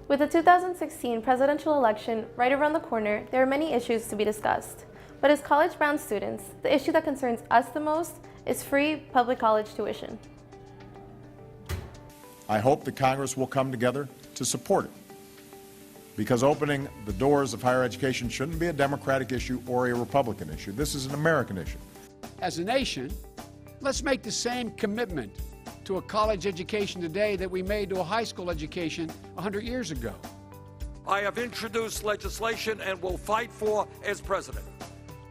With the 2016 presidential election right around the corner, there are many issues to be discussed. But as college-bound students, the issue that concerns us the most is free public college tuition. I hope that Congress will come together to support it, because opening the doors of higher education shouldn't be a Democratic issue or a Republican issue. This is an American issue. As a nation, let's make the same commitment to a college education today that we made to a high school education 100 years ago. I have introduced legislation and will fight for, as president,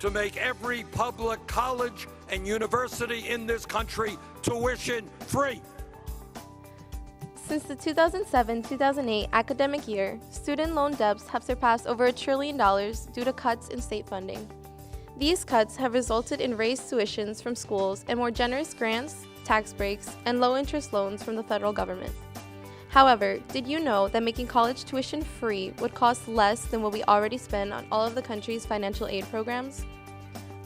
to make every public college and university in this country tuition free. Since the 2007-2008 academic year, student loan debts have surpassed over $1 trillion due to cuts in state funding. These cuts have resulted in raised tuitions from schools and more generous grants, tax breaks, and low-interest loans from the federal government. However, did you know that making college tuition free would cost less than what we already spend on all of the country's financial aid programs?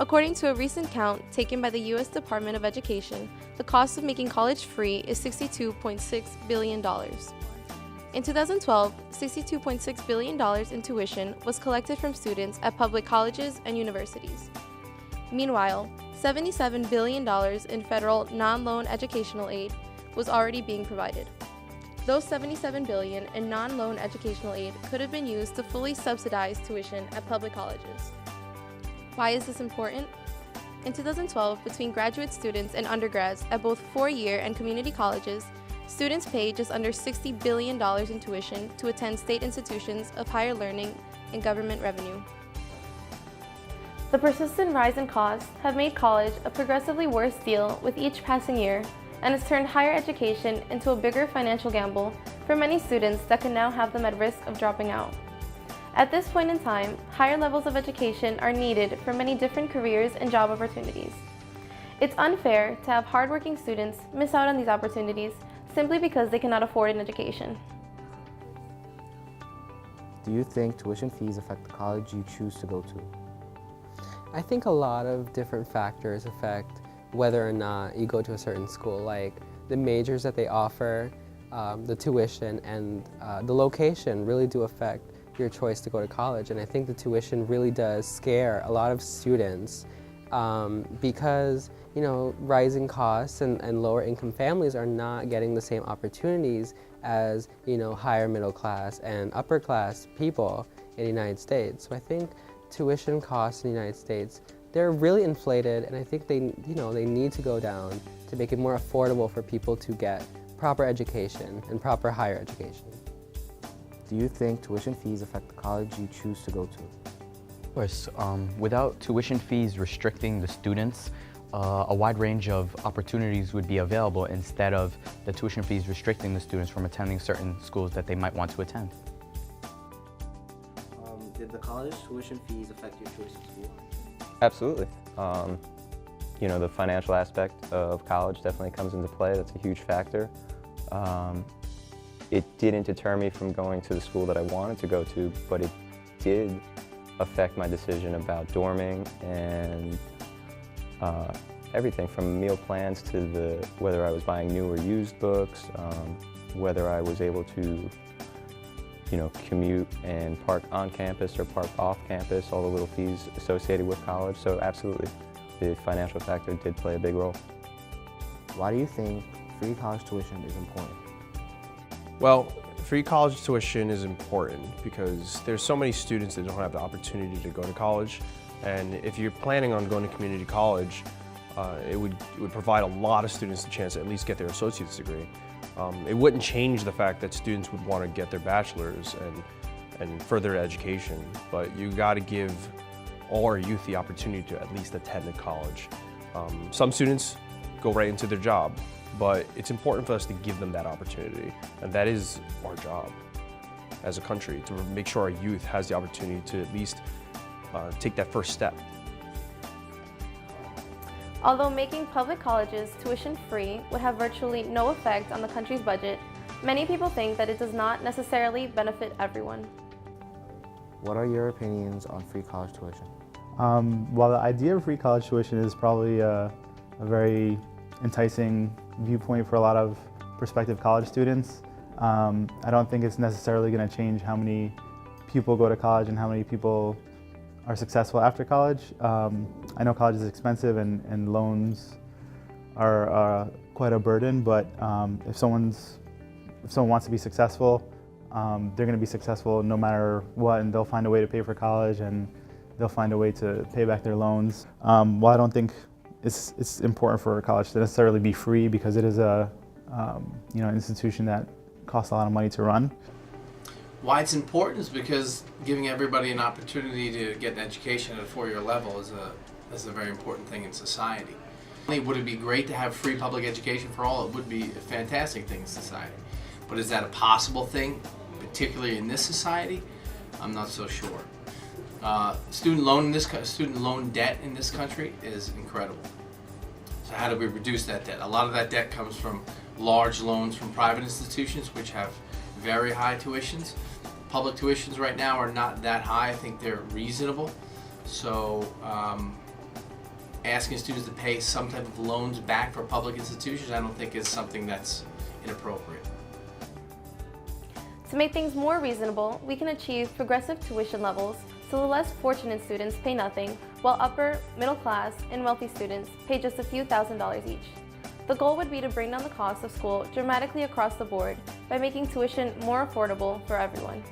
According to a recent count taken by the U.S. Department of Education, the cost of making college free is $62.6 billion. In 2012, $62.6 billion in tuition was collected from students at public colleges and universities. Meanwhile, $77 billion in federal non-loan educational aid was already being provided. Those $77 billion in non-loan educational aid could have been used to fully subsidize tuition at public colleges. Why is this important? In 2012, between graduate students and undergrads at both four-year and community colleges, students paid just under $60 billion in tuition to attend state institutions of higher learning and government revenue. The persistent rise in costs have made college a progressively worse deal with each passing year, and has turned higher education into a bigger financial gamble for many students that can now have them at risk of dropping out. At this point in time, higher levels of education are needed for many different careers and job opportunities. It's unfair to have hardworking students miss out on these opportunities simply because they cannot afford an education. Do you think tuition fees affect the college you choose to go to? I think a lot of different factors affect whether or not you go to a certain school, like the majors that they offer, the tuition, and the location really do affect your choice to go to college. And I think the tuition really does scare a lot of students because, you know, rising costs and lower income families are not getting the same opportunities as, you know, higher middle class and upper class people in the United States. So I think tuition costs in the United States, they're really inflated, and I think they need to go down to make it more affordable for people to get proper education and proper higher education. Do you think tuition fees affect the college you choose to go to? Of course. Without tuition fees restricting the students, a wide range of opportunities would be available instead of the tuition fees restricting the students from attending certain schools that they might want to attend. Did the college tuition fees affect your choice of school? Absolutely. You know, the financial aspect of college definitely comes into play. That's a huge factor. It didn't deter me from going to the school that I wanted to go to, but it did affect my decision about dorming and everything from meal plans to whether I was buying new or used books, whether I was able to, you know, commute and park on campus or park off campus, all the little fees associated with college. So absolutely, the financial factor did play a big role. Why do you think free college tuition is important? Well, free college tuition is important because there's so many students that don't have the opportunity to go to college. And if you're planning on going to community college, it would provide a lot of students the chance to at least get their associate's degree. It wouldn't change the fact that students would want to get their bachelor's and further education, but you got to give all our youth the opportunity to at least attend a college. Some students go right into their job, but it's important for us to give them that opportunity, and that is our job as a country, to make sure our youth has the opportunity to at least take that first step. Although making public colleges tuition-free would have virtually no effect on the country's budget, many people think that it does not necessarily benefit everyone. What are your opinions on free college tuition? Well, the idea of free college tuition is probably a very enticing viewpoint for a lot of prospective college students. I don't think it's necessarily going to change how many people go to college and how many people are successful after college. I know college is expensive and loans are quite a burden, but if someone wants to be successful, they're going to be successful no matter what, and they'll find a way to pay for college and they'll find a way to pay back their loans. While I don't think it's important for college to necessarily be free, because it is a institution that costs a lot of money to run. Why it's important is because giving everybody an opportunity to get an education at a four-year level is a very important thing in society. Would it be great to have free public education for all? It would be a fantastic thing in society. But is that a possible thing, particularly in this society? I'm not so sure. Student loan debt in this country is incredible. So how do we reduce that debt? A lot of that debt comes from large loans from private institutions, which have very high tuitions. Public tuitions right now are not that high. I think they're reasonable. So asking students to pay some type of loans back for public institutions, I don't think is something that's inappropriate. To make things more reasonable, we can achieve progressive tuition levels so the less fortunate students pay nothing, while upper, middle class, and wealthy students pay just a few $1,000s each. The goal would be to bring down the cost of school dramatically across the board by making tuition more affordable for everyone.